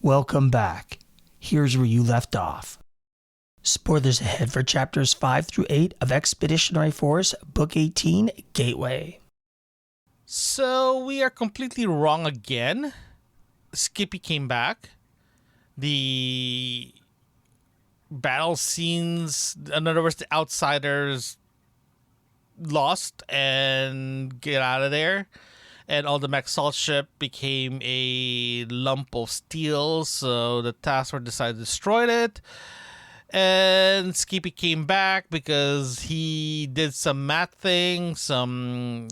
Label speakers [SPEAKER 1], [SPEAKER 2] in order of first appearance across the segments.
[SPEAKER 1] Welcome back. Here's where you left off. Spoilers ahead for chapters 5 through 8 of Expeditionary Force Book 18 Gateway.
[SPEAKER 2] So we are completely wrong again. Skippy came back. The battle scenes, in other words, the outsiders lost and get out of there. And all the mech salt ship became a lump of steel, so the task force decided to destroy it. And Skippy came back because he did some math thing, some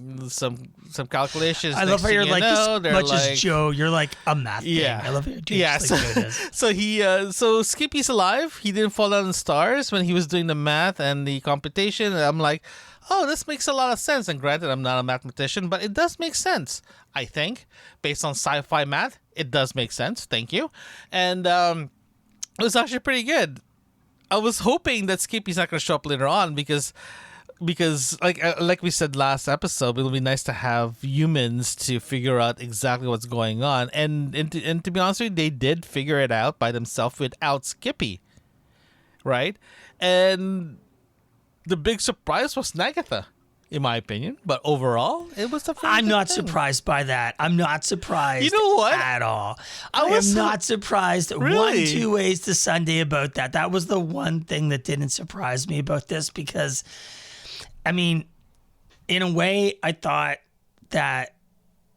[SPEAKER 2] calculations.
[SPEAKER 1] I love how you're like, as much
[SPEAKER 2] like,
[SPEAKER 1] as Joe, you're like a math
[SPEAKER 2] yeah.
[SPEAKER 1] thing. I love how you're doing
[SPEAKER 2] Yeah,
[SPEAKER 1] just like Joe does.
[SPEAKER 2] So Skippy's alive. He didn't fall down in stars when he was doing the math and the computation. And I'm like, oh, this makes a lot of sense. And granted, I'm not a mathematician, but it does make sense, I think. Based on sci-fi math, it does make sense. Thank you. And it was actually pretty good. I was hoping that Skippy's not going to show up later on because like we said last episode, it'll be nice to have humans to figure out exactly what's going on. And to be honest with you, they did figure it out by themselves without Skippy, right? And the big surprise was Nagatha, in my opinion. But overall, it was a
[SPEAKER 1] I'm not surprised by that. I'm not surprised
[SPEAKER 2] You know what?
[SPEAKER 1] at all. I am not surprised
[SPEAKER 2] Really?
[SPEAKER 1] 2 ways to Sunday about that. That was the one thing that didn't surprise me about this because, I mean, in a way, I thought that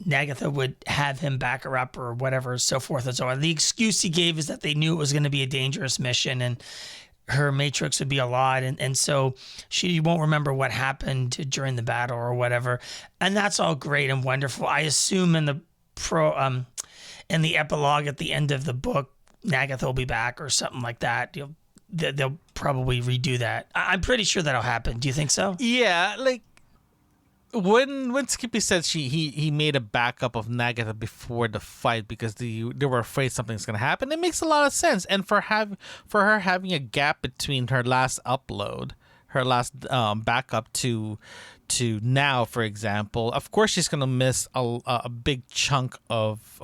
[SPEAKER 1] Nagatha would have him back her up or whatever, so forth and so on. The excuse he gave is that they knew it was going to be a dangerous mission and her matrix would be a lot, and so she won't remember what happened during the battle or whatever, and that's all great and wonderful. I assume in the epilogue at the end of the book, Nagatha will be back or something like that. They'll probably redo that. I'm pretty sure that'll happen. Do you think so?
[SPEAKER 2] Yeah, like when Skippy said he made a backup of Nagatha before the fight because they were afraid something's gonna happen, it makes a lot of sense. And for her having a gap between her last upload, her last backup to now, for example, of course she's gonna miss a big chunk of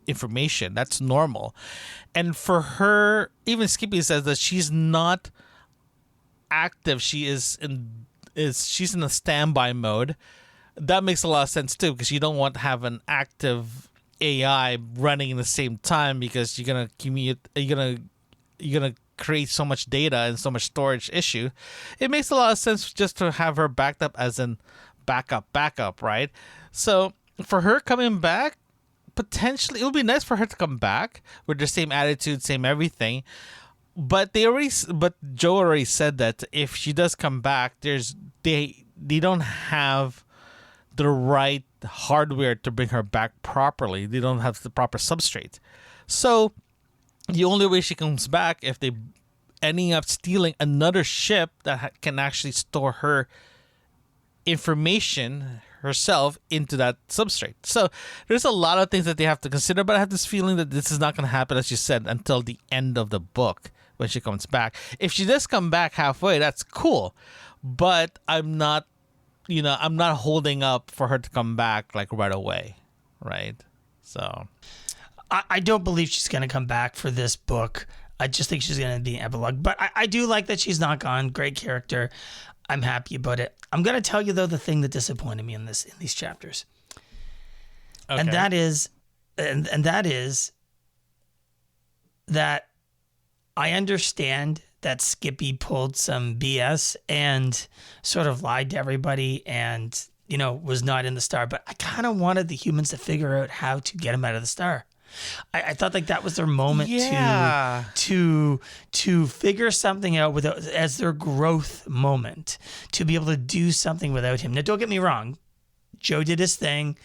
[SPEAKER 2] information. That's normal. And for her, even Skippy says that she's not active. She's in a standby mode. That makes a lot of sense too, because you don't want to have an active AI running in the same time because you're gonna create so much data and so much storage issue. It makes a lot of sense just to have her backed up as in backup, right? So for her coming back, potentially it would be nice for her to come back with the same attitude, same everything. But Joe already said that if she does come back, they don't have the right hardware to bring her back properly. They don't have the proper substrate. So the only way she comes back if they ending up stealing another ship that can actually store her information herself into that substrate. So there's a lot of things that they have to consider, but I have this feeling that this is not going to happen, as you said, until the end of the book when she comes back. If she does come back halfway, that's cool, but I'm not holding up for her to come back like right away, right? So
[SPEAKER 1] I don't believe she's going to come back for this book. I just think she's going to be an epilogue, but I do like that she's not gone. Great character. I'm happy about it. I'm going to tell you though the thing that disappointed me in these chapters. Okay. And that is that I understand that Skippy pulled some BS and sort of lied to everybody and, was not in the star, but I kind of wanted the humans to figure out how to get him out of the star. I thought like that was their moment to figure something out as their growth moment, to be able to do something without him. Now, don't get me wrong. Joe did his thing.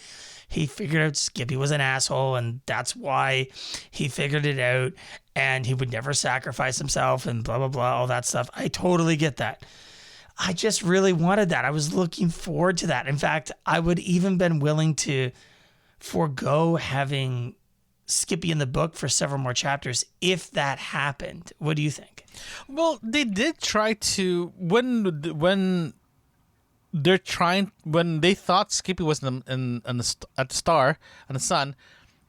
[SPEAKER 1] He figured out Skippy was an asshole, and that's why he figured it out, and he would never sacrifice himself and blah, blah, blah, all that stuff. I totally get that. I just really wanted that. I was looking forward to that. In fact, I would even been willing to forego having Skippy in the book for several more chapters if that happened. What do you think?
[SPEAKER 2] Well, they did try to when they thought Skippy was at the star and the sun,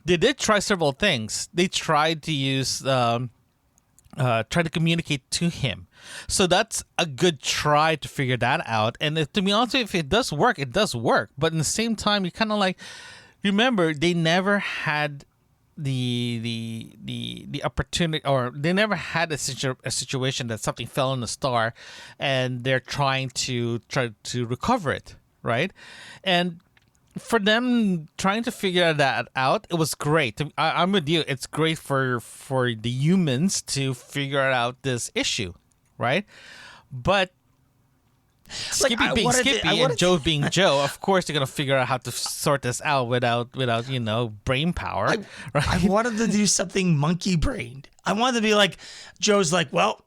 [SPEAKER 2] they did try several things. They tried to use try to communicate to him. So that's a good try to figure that out. And to be honest, if it does work, it does work. But in the same time, you kind of like remember they never had the opportunity, or they never had a situation that something fell on the star, and they're trying to recover it, right? And for them trying to figure that out, it was great. I'm with you. It's great for the humans to figure out this issue, right? But Skippy being Skippy and Joe being Joe, of course they're gonna figure out how to sort this out without brain power. Right?
[SPEAKER 1] I wanted to do something monkey brained. I wanted to be like, Joe's like, well,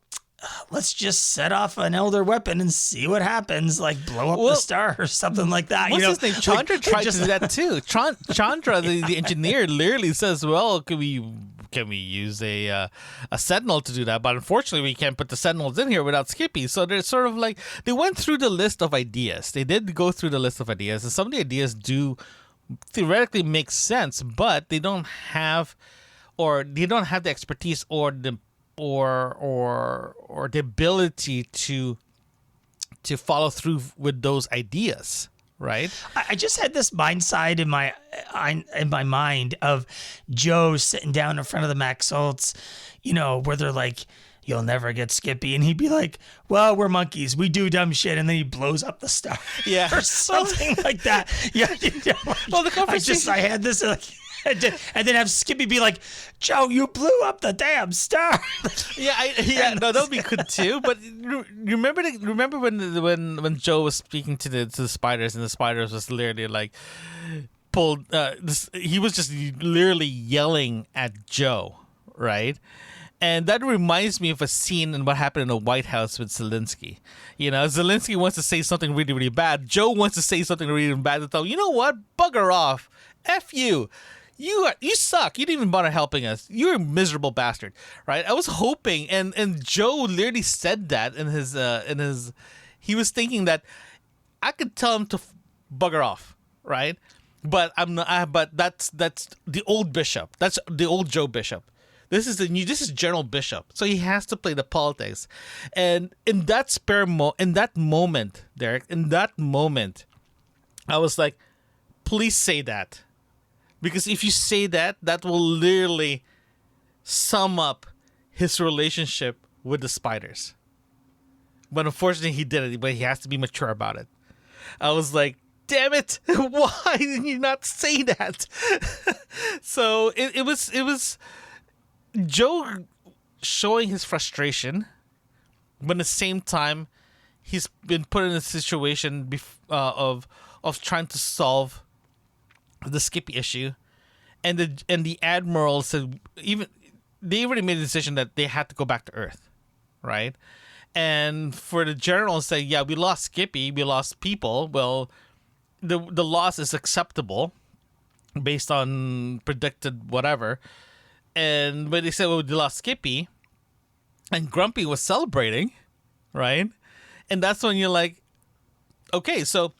[SPEAKER 1] let's just set off an elder weapon and see what happens, like blow up the star or something like that.
[SPEAKER 2] What's his name? Chandra tried to do that too. Chandra, the engineer, literally says, well, can we use a sentinel to do that? But unfortunately, we can't put the sentinels in here without Skippy. So they're sort of like, they went through the list of ideas. They did go through the list of ideas, and some of the ideas do theoretically make sense, but they don't have the expertise or the ability to follow through with those ideas, right?
[SPEAKER 1] I just had this in my mind of Joe sitting down in front of the Maxolts, where they're like, "You'll never get Skippy," and he'd be like, "Well, we're monkeys, we do dumb shit," and then he blows up the star, or something like that. Yeah, well, the conversation I had this like. And then have Skippy be like, "Joe, you blew up the damn star."
[SPEAKER 2] No, that would be good too. But remember when Joe was speaking to the spiders, and the spiders was literally like pulled. He was just literally yelling at Joe, right? And that reminds me of a scene in what happened in the White House with Zelensky. Zelensky wants to say something really, really bad. Joe wants to say something really, really bad to tell him, you know what? Bugger off. F you. You suck. You didn't even bother helping us. You're a miserable bastard, right? I was hoping, and Joe literally said that in his. He was thinking that I could tell him to bugger off, right? But I'm not. But that's the old Bishop. That's the old Joe Bishop. This is General Bishop. So he has to play the politics, and in that moment, Derek, I was like, please say that. Because if you say that, that will literally sum up his relationship with the spiders. But unfortunately, he did it. But he has to be mature about it. I was like, damn it! Why did you not say that? So it was Joe showing his frustration, but at the same time, he's been put in a situation of trying to solve the Skippy issue, and the admiral said they already made a decision that they had to go back to Earth, right? And for the general to say, yeah, we lost Skippy, we lost people. Well, the loss is acceptable based on predicted whatever. And when they said, well, we lost Skippy, and Grumpy was celebrating, right? And that's when you're like, okay, so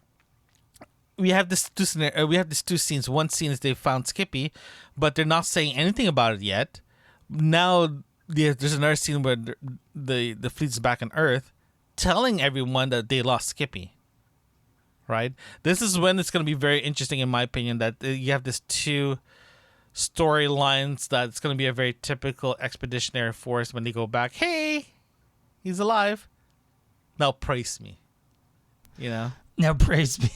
[SPEAKER 2] we have these two scenes. One scene is they found Skippy, but they're not saying anything about it yet. Now there's another scene where the fleet's back on Earth, telling everyone that they lost Skippy. Right? This is when it's going to be very interesting, in my opinion, that you have these two storylines that's going to be a very typical Expeditionary Force when they go back. Hey, he's alive. Now praise me.
[SPEAKER 1] Now praise me.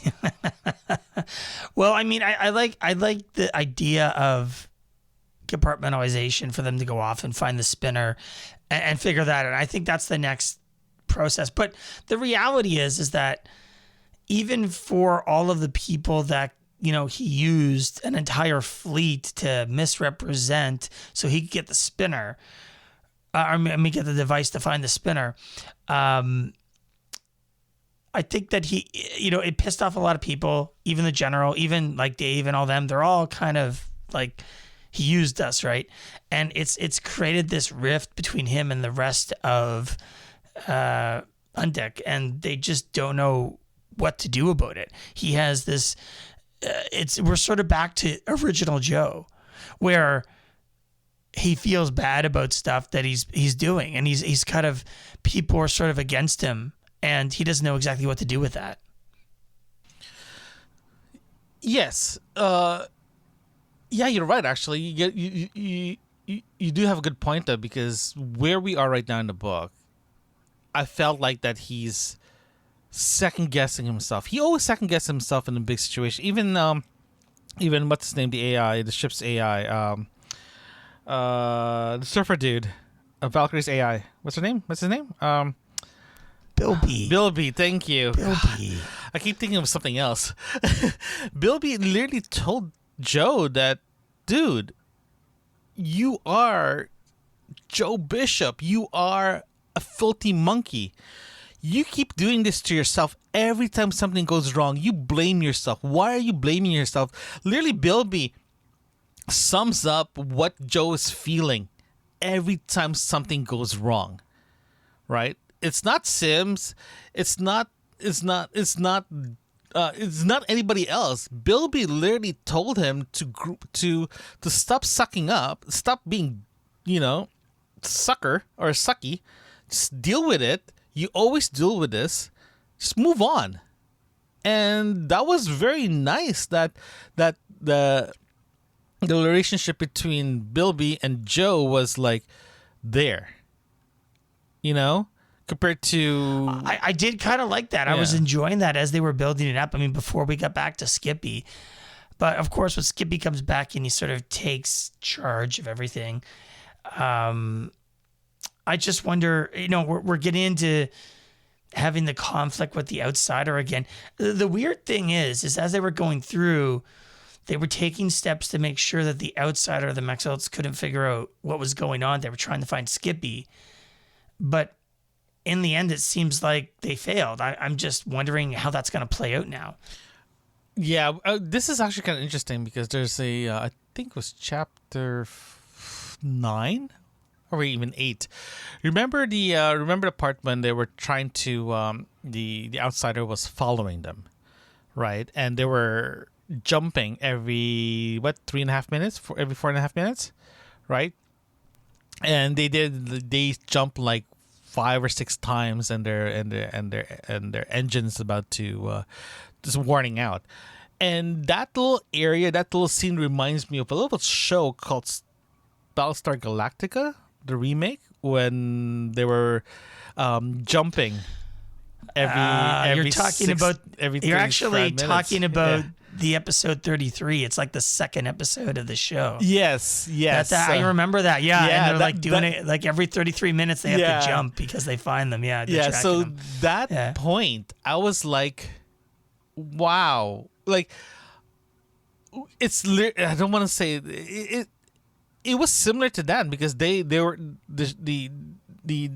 [SPEAKER 1] Well, I mean, I like the idea of compartmentalization for them to go off and find the spinner and figure that out. I think that's the next process. But the reality is that even for all of the people that, he used an entire fleet to misrepresent so he could get the spinner, get the device to find the spinner. I think that he, it pissed off a lot of people, even the general, even like Dave and all them. They're all kind of like, he used us, right? And it's created this rift between him and the rest of Undeck, and they just don't know what to do about it. He has this. We're sort of back to original Joe, where he feels bad about stuff that he's doing, and he's kind of, people are sort of against him, and he doesn't know exactly what to do with that.
[SPEAKER 2] Yes. Yeah, you're right. Actually, you do have a good point though, because where we are right now in the book, I felt like that he's second guessing himself. He always second guesses himself in a big situation. Even what's his name? The AI, the ship's AI. The surfer dude, Valkyrie's AI. What's her name? What's his name?
[SPEAKER 1] Bilby.
[SPEAKER 2] Bilby, thank you.
[SPEAKER 1] Bilby.
[SPEAKER 2] I keep thinking of something else. Bilby literally told Joe that, dude, you are Joe Bishop. You are a filthy monkey. You keep doing this to yourself. Every time something goes wrong, you blame yourself. Why are you blaming yourself? Literally, Bilby sums up what Joe is feeling every time something goes wrong. Right? It's not Sims. It's not anybody else. Bilby literally told him to stop sucking up, stop being, sucker or sucky. Just deal with it. You always deal with this. Just move on. And that was very nice that the relationship between Bilby and Joe was like there. Compared to...
[SPEAKER 1] I did kind of like that. Yeah. I was enjoying that as they were building it up. I mean, before we got back to Skippy. But, of course, when Skippy comes back and he sort of takes charge of everything, I just wonder, we're getting into having the conflict with the outsider again. The weird thing is as they were going through, they were taking steps to make sure that the outsider, the Mexels, couldn't figure out what was going on. They were trying to find Skippy. But in the end, it seems like they failed. I'm just wondering how that's going to play out now.
[SPEAKER 2] Yeah, this is actually kind of interesting because there's I think it was chapter 9 or even 8. Remember the part when they were trying to the outsider was following them, right? And they were jumping every 3.5 minutes, every 4.5 minutes, right? And they jumped like 5 or 6 times, and their engine's about to just warning out. And that little area, that little scene reminds me of a little show called Battlestar Galactica, the remake, when they were jumping every
[SPEAKER 1] you're talking about you're actually talking about
[SPEAKER 2] yeah.
[SPEAKER 1] The episode 33. It's like the second episode of the show.
[SPEAKER 2] Yes.
[SPEAKER 1] I remember that. Yeah, and they're like doing it like every 33 minutes they have to jump because they find them. Yeah.
[SPEAKER 2] Yeah. So that point, I was like, wow. Like, it's. I don't want to say it. It was similar to that because they were the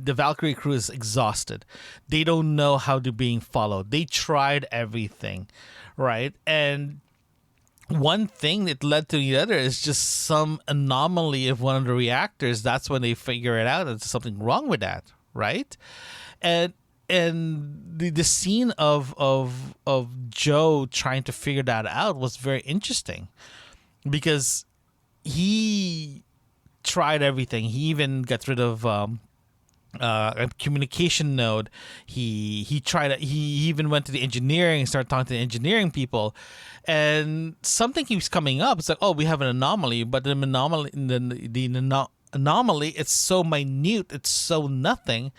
[SPEAKER 2] Valkyrie crew is exhausted. They don't know how they're being followed. They tried everything. Right, and one thing that led to the other is just some anomaly of one of the reactors. That's when they figure it out. There's something wrong with that, right? And the scene of Joe trying to figure that out was very interesting because he tried everything. He even got rid of a communication node. He tried. He even went to the engineering and started talking to the engineering people, and something keeps coming up. It's like, oh, we have an anomaly, but the anomaly, it's so minute, it's so nothing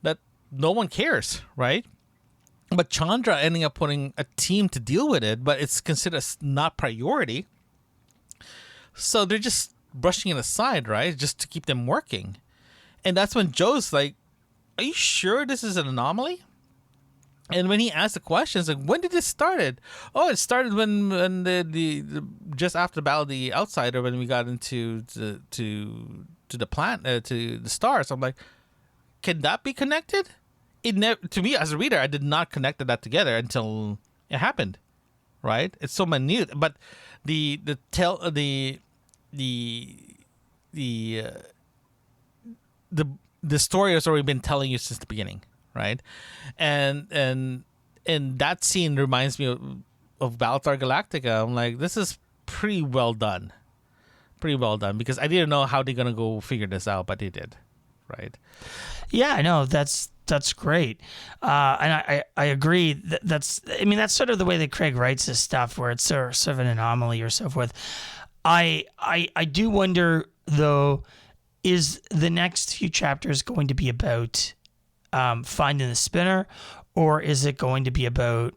[SPEAKER 2] that no one cares, right? But Chandra ending up putting a team to deal with it, but it's considered not priority. So they're just brushing it aside, right? Just to keep them working. And that's when Joe's like, are you sure this is an anomaly? And when he asked the questions, like, when did this started? Oh, it started when the just after the battle of the outsider, when we got into to the planet, to the stars. I'm like, can that be connected? It never, to me as a reader, I did not connect that together until it happened, right? It's so minute, but the story has already been telling you since the beginning, right? And that scene reminds me of Battlestar Galactica. I'm like, this is pretty well done. Pretty well done, because I didn't know how they're gonna go figure this out, but they did, right?
[SPEAKER 1] Yeah, I know that's great, and I agree. That's sort of the way that Craig writes his stuff, where it's sort of an anomaly or so forth. I do wonder though, is the next few chapters going to be about finding the spinner, or is it going to be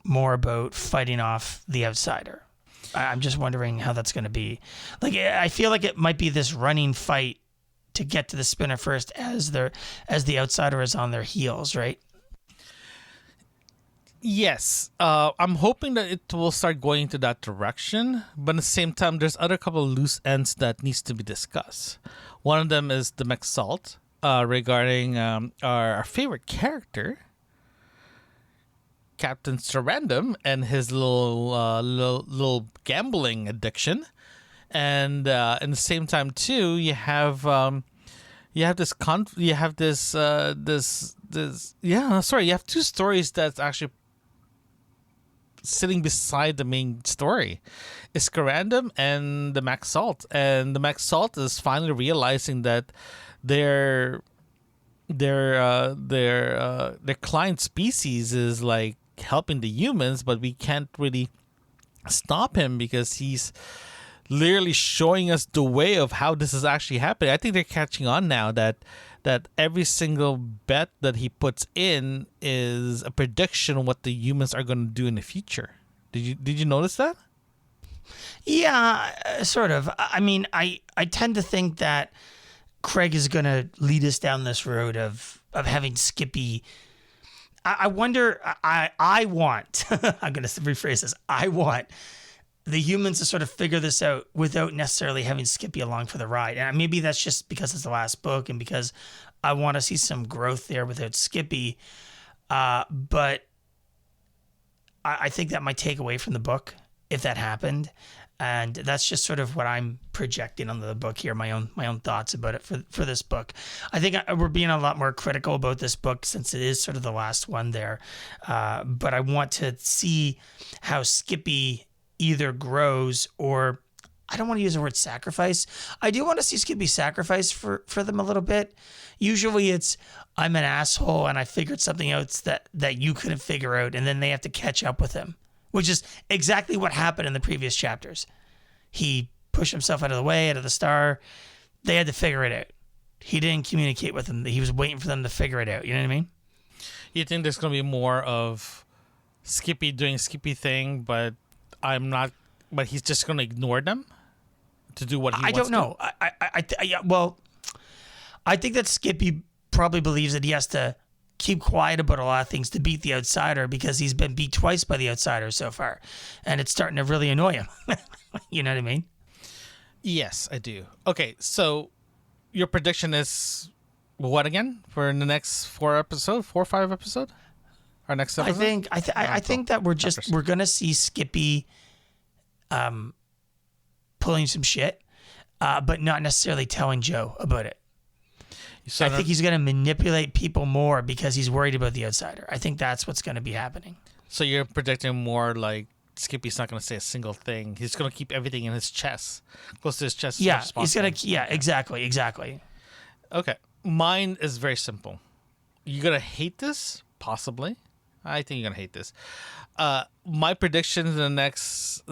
[SPEAKER 1] more about fighting off the outsider? I'm just wondering how that's going to be. Like, I feel like it might be this running fight to get to the spinner first, as the outsider is on their heels, right?
[SPEAKER 2] Yes, I'm hoping that it will start going into that direction, but at the same time, there's other couple of loose ends that needs to be discussed. One of them is the McSalt, regarding our favorite character, Captain Surrandom, and his little gambling addiction, and at the same time too, you have two stories that's actually sitting beside the main story. It's Corandum and the McSalt, and the McSalt is finally realizing that their client species is like helping the humans, but we can't really stop him because he's literally showing us the way of how this is actually happening. I think they're catching on now that every single bet that he puts in is a prediction of what the humans are going to do in the future. Did you notice that?
[SPEAKER 1] Yeah, sort of. I mean, I tend to think that Craig is going to lead us down this road of having Skippy. I wonder. I want. I'm going to rephrase this. I want the humans to sort of figure this out without necessarily having Skippy along for the ride. And maybe that's just because it's the last book and because I want to see some growth there without Skippy. But I think that might take away from the book if that happened. And that's just sort of what I'm projecting on the book here, my own thoughts about it for this book. I think we're being a lot more critical about this book since it is sort of the last one there. But I want to see how Skippy either grows, or I don't want to use the word sacrifice. I do want to see Skippy sacrifice for them a little bit. Usually it's, I'm an asshole and I figured something out that you couldn't figure out, and then they have to catch up with him, which is exactly what happened in the previous chapters. He pushed himself out of the way, out of the star. They had to figure it out. He didn't communicate with them. He was waiting for them to figure it out. You know what I mean?
[SPEAKER 2] You think there's going to be more of Skippy doing Skippy thing, but he's just going to ignore them to do what he wants to?
[SPEAKER 1] I don't know. I think that Skippy probably believes that he has to keep quiet about a lot of things to beat the outsider because he's been beat twice by the outsider so far, and it's starting to really annoy him. You know what I mean?
[SPEAKER 2] Yes, I do. Okay, so your prediction is what again for the next 4 or 5 episodes? Our next episode?
[SPEAKER 1] I think that we're gonna see Skippy pulling some shit, but not necessarily telling Joe about it. I think he's going to manipulate people more because he's worried about the outsider. I think that's what's going to be happening.
[SPEAKER 2] So you're predicting more like Skippy's not going to say a single thing. He's going to keep everything in his chest, close to his chest.
[SPEAKER 1] Yeah, he's going to. Yeah, exactly.
[SPEAKER 2] Okay, mine is very simple. You're going to hate this, possibly. I think you're going to hate this. My prediction in the next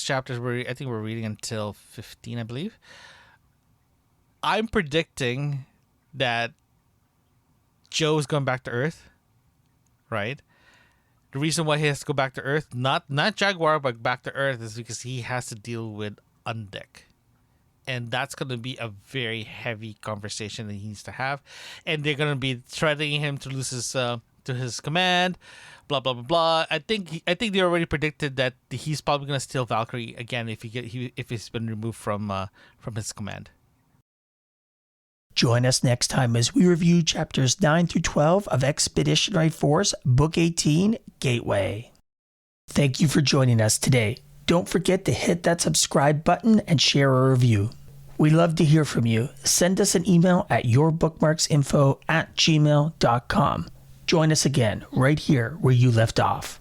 [SPEAKER 2] chapters, I think we're reading until 15, I believe. I'm predicting that Joe's going back to Earth, right? The reason why he has to go back to Earth, not Jaguar, but back to Earth, is because he has to deal with Undeck. And that's going to be a very heavy conversation that he needs to have. And they're going to be threatening him to lose his command, blah, blah, blah, blah. I think they already predicted that he's probably going to steal Valkyrie again if he's been removed from his command.
[SPEAKER 1] Join us next time as we review chapters 9 through 12 of Expeditionary Force Book 18, Gateway. Thank you for joining us today. Don't forget to hit that subscribe button and share a review. We love to hear from you. Send us an email at yourbookmarksinfo@gmail.com. Join us again right here where you left off.